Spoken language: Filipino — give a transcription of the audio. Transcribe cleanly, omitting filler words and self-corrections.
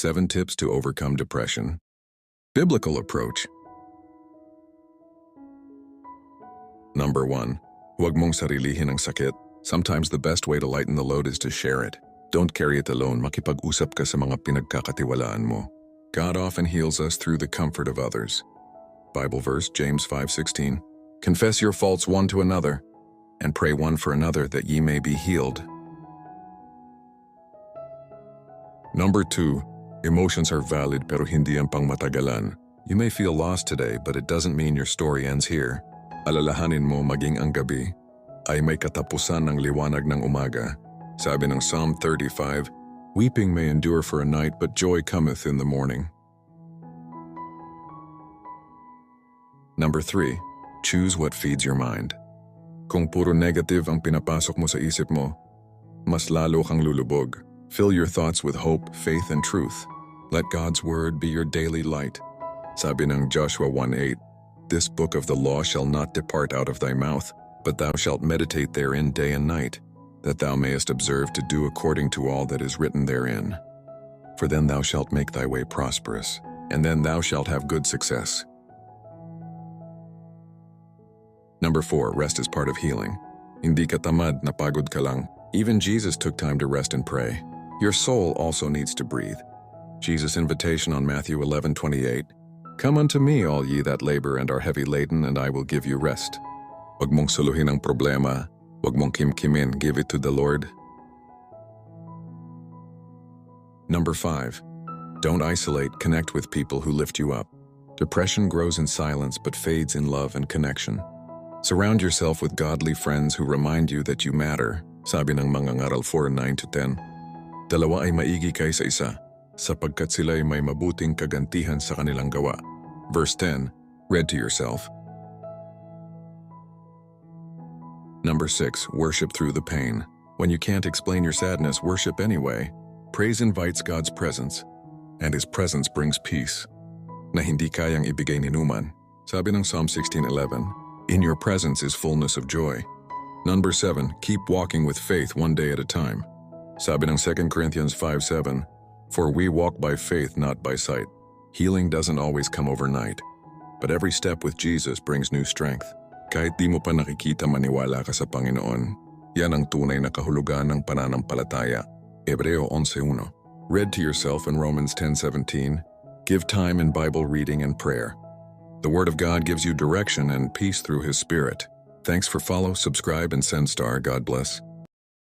7 tips to overcome depression. Biblical approach. Number 1. Huwag mong sarilihin ang sakit. Sometimes the best way to lighten the load is to share it. Don't carry it alone. Makipag-usap ka sa mga pinagkakatiwalaan mo. God often heals us through the comfort of others. Bible verse, James 5:16. Confess your faults one to another, and pray one for another that ye may be healed. Number 2. Emotions are valid pero hindi ang pangmatagalan. You may feel lost today, but it doesn't mean your story ends here. Alalahanin mo maging ang gabi ay may katapusan ng liwanag ng umaga. Sabi ng Psalm 35, weeping may endure for a night, but joy cometh in the morning. Number 3. Choose what feeds your mind. Kung puro negative ang pinapasok mo sa isip mo, mas lalo kang lulubog. Fill your thoughts with hope, faith, and truth. Let God's word be your daily light. Sabi ng Joshua 1:8, this book of the law shall not depart out of thy mouth, but thou shalt meditate therein day and night, that thou mayest observe to do according to all that is written therein. For then thou shalt make thy way prosperous, and then thou shalt have good success. Number 4. Rest is part of healing. Hindi ka tamad, napagod ka lang. Even Jesus took time to rest and pray. Your soul also needs to breathe. Jesus' invitation on Matthew 11:28, come unto me, all ye that labor and are heavy laden, and I will give you rest. Huwag mong suluhin ang problema, huwag mong kimkimin, give it to the Lord. Number 5. Don't isolate, connect with people who lift you up. Depression grows in silence but fades in love and connection. Surround yourself with godly friends who remind you that you matter. Sabi ng Mangangaral 4:9-10. Dalawa ay maigi kaysa isa, sapagkat sila ay may mabuting kagantihan sa kanilang gawa. Verse 10, read to yourself. Number 6. Worship through the pain. When you can't explain your sadness, worship anyway. Praise invites God's presence, and His presence brings peace na hindi kayang ibigay ni numan. Sabi ng Psalm 16:11, in your presence is fullness of joy. Number 7. Keep walking with faith one day at a time. Sabi ng 2 Corinthians 5:7, for we walk by faith, not by sight. Healing doesn't always come overnight, but every step with Jesus brings new strength. Kahit di mo pa nakikita, maniwala ka sa Panginoon. Yan ang tunay na kahulugan ng pananampalataya. Hebreo 11:1. Read to yourself in Romans 10:17. Give time in Bible reading and prayer. The Word of God gives you direction and peace through His Spirit. Thanks for follow, subscribe, and send star. God bless.